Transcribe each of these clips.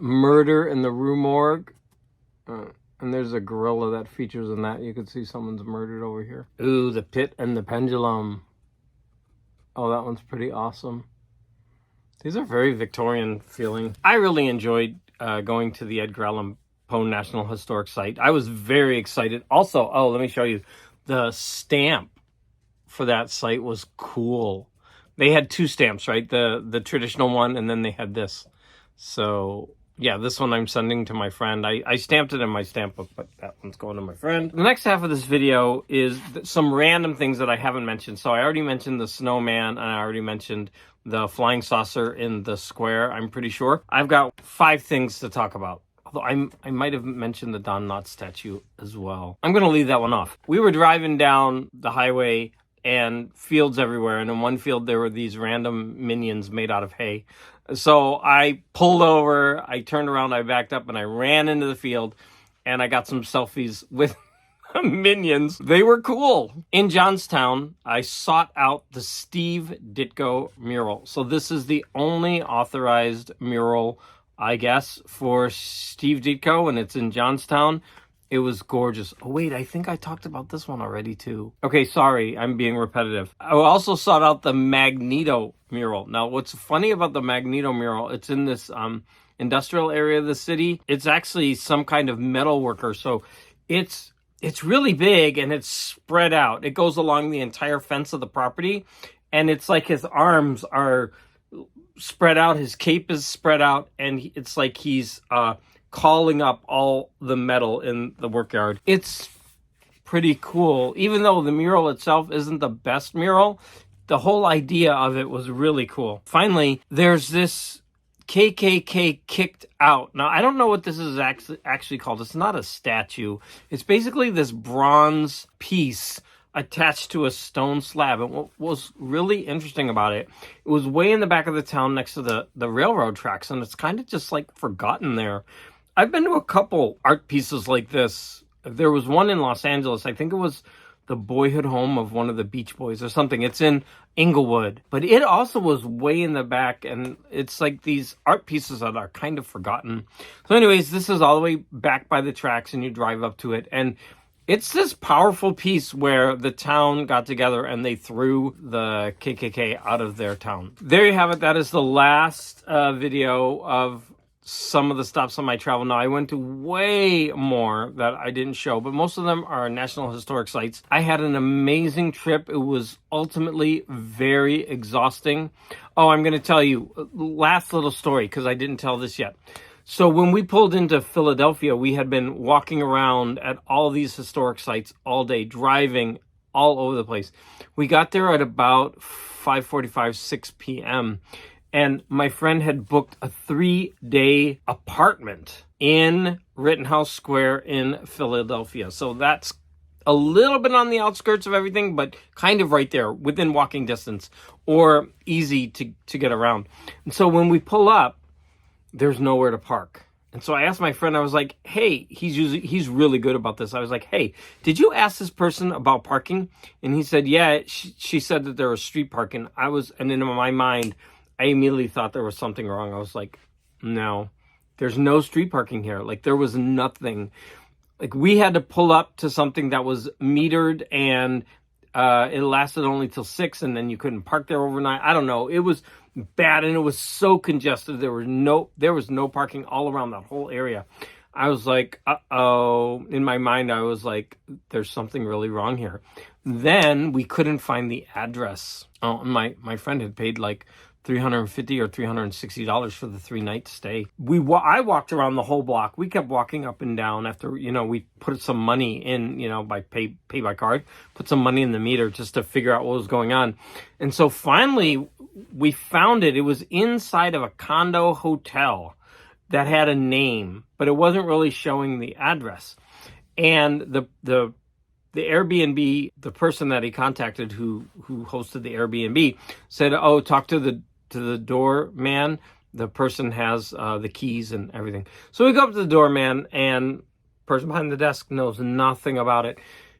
Murder in the Rue Morgue. And there's a gorilla that features in that. You can see someone's murdered over here. Ooh, the Pit and the Pendulum. Oh, that one's pretty awesome. These are very Victorian feeling. I really enjoyed going to the Edgar Allan Poe National Historic Site. I was very excited. Also, oh, let me show you. The stamp for that site was cool. They had two stamps, right? The traditional one, and then they had this. So yeah, this one I'm sending to my friend. I stamped it in my stamp book, but that one's going to my friend. The next half of this video is some random things that I haven't mentioned. So I already mentioned the snowman, and I already mentioned the flying saucer in the square, I'm pretty sure. I've got 5 things to talk about. Although I might have mentioned the Don Knotts statue as well. I'm going to leave that one off. We were driving down the highway and fields everywhere. And in one field, there were these random minions made out of hay. So I pulled over, I turned around, I backed up, and I ran into the field, and I got some selfies with minions. They were cool. In Johnstown, I sought out the Steve Ditko mural. So this is the only authorized mural, I guess, for Steve Ditko, and it's in Johnstown. It was gorgeous. Oh, wait, I think I talked about this one already, too. Okay, sorry, I'm being repetitive. I also sought out the Magneto mural. Now, what's funny about the Magneto mural, it's in this industrial area of the city. It's actually some kind of metal worker, so it's really big, and it's spread out. It goes along the entire fence of the property, and it's like his arms are spread out, his cape is spread out, and it's like he's calling up all the metal in the workyard. It's pretty cool. Even though the mural itself isn't the best mural, the whole idea of it was really cool. Finally, there's this KKK kicked out. Now, I don't know what this is actually called. It's not a statue. It's basically this bronze piece attached to a stone slab. And what was really interesting about it, it was way in the back of the town next to the railroad tracks, and it's kind of just like forgotten there. I've been to a couple art pieces like this. There was one in Los Angeles. I think it was the boyhood home of one of the Beach Boys or something. It's in Inglewood. But it also was way in the back, and it's like these art pieces that are kind of forgotten. So anyways, this is all the way back by the tracks, and you drive up to it. And it's this powerful piece where the town got together and they threw the KKK out of their town. There you have it. That is the last video of some of the stops on my travel. Now, I went to way more that I didn't show, but most of them are National Historic Sites. I had an amazing trip. It was ultimately very exhausting. Oh, I'm going to tell you, last little story, because I didn't tell this yet. So when we pulled into Philadelphia, we had been walking around at all these historic sites all day, driving all over the place. We got there at about 5:45, 6 p.m., and my friend had booked a 3-day apartment in Rittenhouse Square in Philadelphia. So that's a little bit on the outskirts of everything, but kind of right there within walking distance or easy to get around. And so when we pull up, there's nowhere to park. And so I asked my friend, I was like, hey, he's really good about this. I was like, hey, did you ask this person about parking? And he said, yeah, she said that there was street parking. And in my mind, I immediately thought there was something wrong. I was like, no, there's no street parking here. Like, there was nothing. Like, we had to pull up to something that was metered, and it lasted only till 6, and then you couldn't park there overnight. I don't know. It was bad, and it was so congested. There was no parking all around that whole area. I was like, uh-oh. In my mind, I was like, there's something really wrong here. Then we couldn't find the address. Oh, my friend had paid like $350 or $360 for the 3-night stay. I walked around the whole block. We kept walking up and down after, we put some money in, by pay by card, put some money in the meter just to figure out what was going on. And so finally we found it. It was inside of a condo hotel that had a name, but it wasn't really showing the address. And the Airbnb, the person that he contacted who hosted the Airbnb said, oh, talk to the doorman. The person has the keys and everything. So we go up to the doorman, and the person behind the desk knows nothing about it.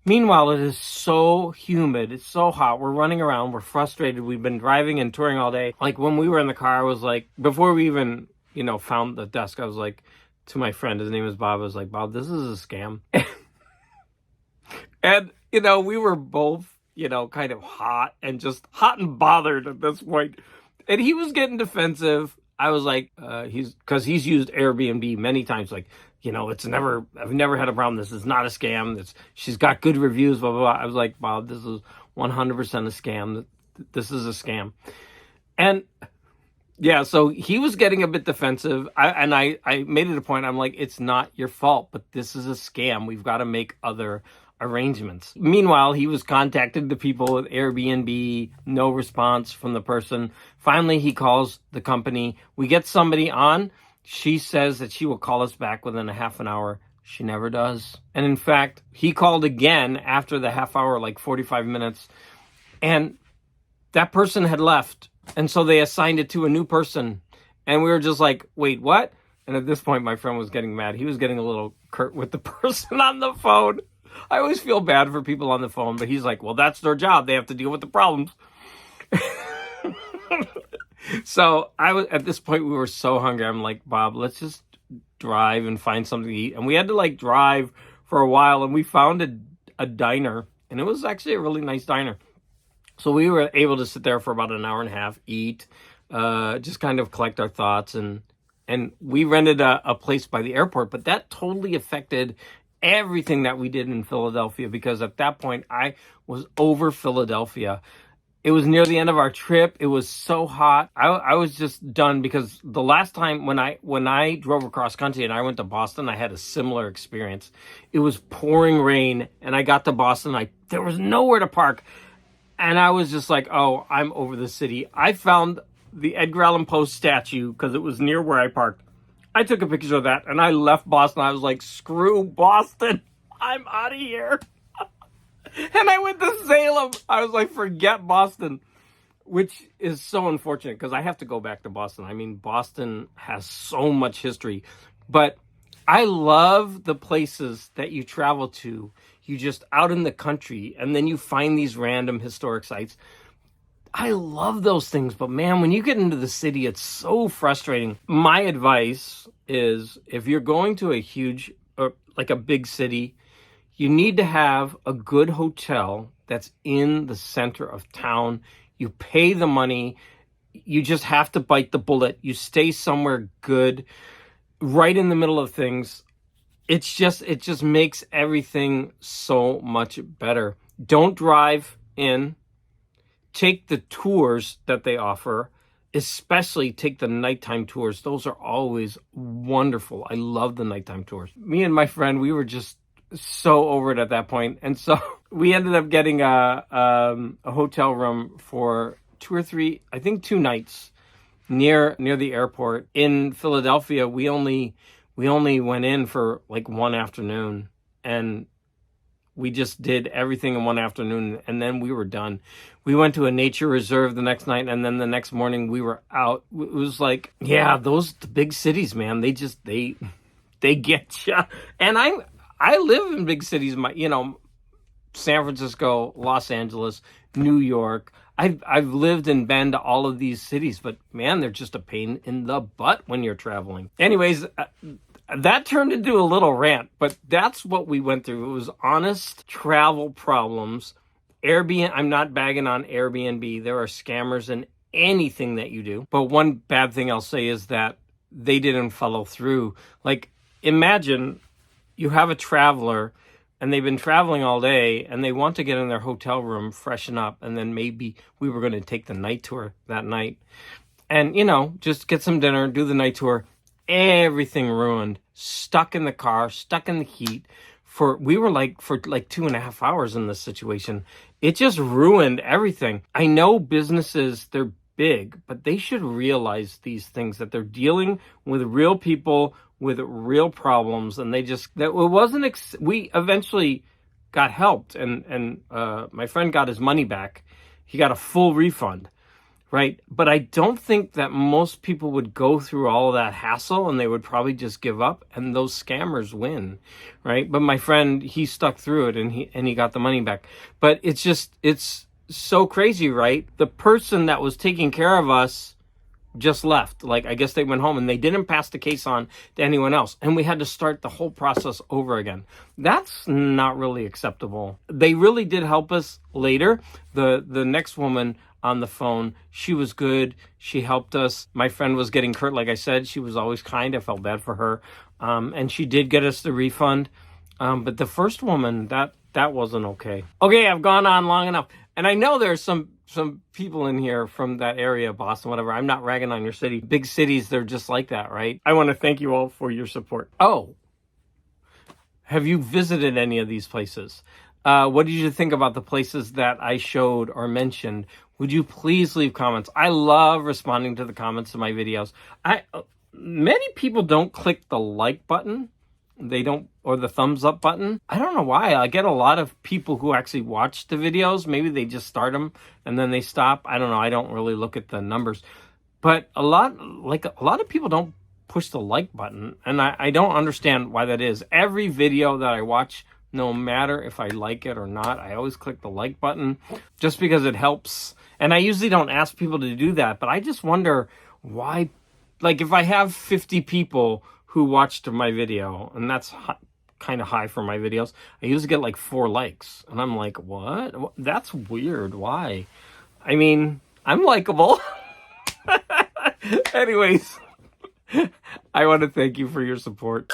Meanwhile, it is so humid. It's so hot. We're running around. We're frustrated. We've been driving and touring all day. Like, when we were in the car, I was like, before we even found the desk, I was like, to my friend, his name is Bob, I was like, Bob, this is a scam. And, we were both, kind of hot and bothered at this point. And he was getting defensive. I was like, because he's used AirBNB many times, like, I've never had a problem. This is not a scam. She's got good reviews, blah, blah, blah. I was like, Bob, this is 100% a scam. This is a scam. And yeah, so he was getting a bit defensive. I made it a point. I'm like, it's not your fault, but this is a scam. We've got to make other arrangements. Meanwhile, he was contacting the people with Airbnb, no response from the person. Finally, he calls the company. We get somebody on. She says that she will call us back within a half an hour. She never does. And in fact, he called again after the half hour, like 45 minutes, and that person had left. And so they assigned it to a new person. And we were just like, wait, what? And at this point, my friend was getting mad. He was getting a little curt with the person on the phone. I always feel bad for people on the phone, but he's like, well, that's their job. They have to deal with the problems. So at this point, we were so hungry. I'm like, Bob, let's just drive and find something to eat. And we had to drive for a while, and we found a diner, and it was actually a really nice diner. So we were able to sit there for about an hour and a half, eat, just kind of collect our thoughts. And we rented a place by the airport, but that totally affected everything that we did in Philadelphia, because at that point I was over Philadelphia. It was near the end of our trip. It was so hot. I was just done, because the last time when I drove across country and I went to Boston, I had a similar experience. It was pouring rain, and I got to Boston. There was nowhere to park. And I was just like, oh, I'm over the city. I found the Edgar Allan Poe statue because it was near where I parked. I took a picture of that, and I left Boston. I was like, screw Boston. I'm out of here. And I went to Salem. I was like, forget Boston, which is so unfortunate because I have to go back to Boston. I mean, Boston has so much history. But I love the places that you travel to. You just out in the country, and then you find these random historic sites. I love those things, but man, when you get into the city, it's so frustrating. My advice is, if you're going to a huge, or like a big city, you need to have a good hotel that's in the center of town. You pay the money. You just have to bite the bullet. You stay somewhere good, right in the middle of things. It just makes everything so much better. Don't drive in. Take the tours that they offer, especially take the nighttime tours. Those are always wonderful. I love the nighttime tours. Me and my friend, we were just so over it at that point. And so we ended up getting a hotel room for 2 or 3, I think 2 nights near the airport. In Philadelphia, we only went in for like one afternoon, and we just did everything in one afternoon, and then we were done. We went to a nature reserve the next night, and then the next morning we were out. It was like, yeah, the big cities, man, they get you. And I live in big cities, San Francisco, Los Angeles, New York. I've lived and been to all of these cities, but man, they're just a pain in the butt when you're traveling. Anyways, that turned into a little rant, but that's what we went through. It was honest travel problems. Airbnb, I'm not bagging on Airbnb. There are scammers in anything that you do. But one bad thing I'll say is that they didn't follow through. Like, imagine you have a traveler and they've been traveling all day and they want to get in their hotel room, freshen up, and then maybe we were going to take the night tour that night. And, just get some dinner, do the night tour. Everything ruined. Stuck in the car, stuck in the heat. We were for 2.5 hours in this situation. It just ruined everything. I know businesses, they're big, but they should realize these things, that they're dealing with real people with real problems, and we eventually got helped, and my friend got his money back. He got a full refund, right? But I don't think that most people would go through all of that hassle, and they would probably just give up, and those scammers win, right? But my friend, he stuck through it, and he got the money back. But it's so crazy, right? The person that was taking care of us just left. Like, I guess they went home and they didn't pass the case on to anyone else. And we had to start the whole process over again. That's not really acceptable. They really did help us later. The next woman on the phone, she was good. She helped us. My friend was getting hurt. Like I said, she was always kind. I felt bad for her. And she did get us the refund. But the first woman, that wasn't okay. Okay, I've gone on long enough. And I know there's some people in here from that area, Boston, whatever. I'm not ragging on your city. Big cities, they're just like that, right? I want to thank you all for your support. Oh, have you visited any of these places? What did you think about the places that I showed or mentioned? Would you please leave comments? I love responding to the comments of my videos. Many people don't click the like button. They don't, or the thumbs up button. I don't know why. I get a lot of people who actually watch the videos. Maybe they just start them and then they stop. I don't know. I don't really look at the numbers, but a lot of people don't push the like button, and I don't understand why that is. Every video that I watch, no matter if I like it or not, I always click the like button just because it helps. And I usually don't ask people to do that, but I just wonder why. Like, if I have 50 people who watched my video, and that's kind of high for my videos, I usually get like 4 likes. And I'm like, what? That's weird. Why? I mean, I'm likable. Anyways, I want to thank you for your support.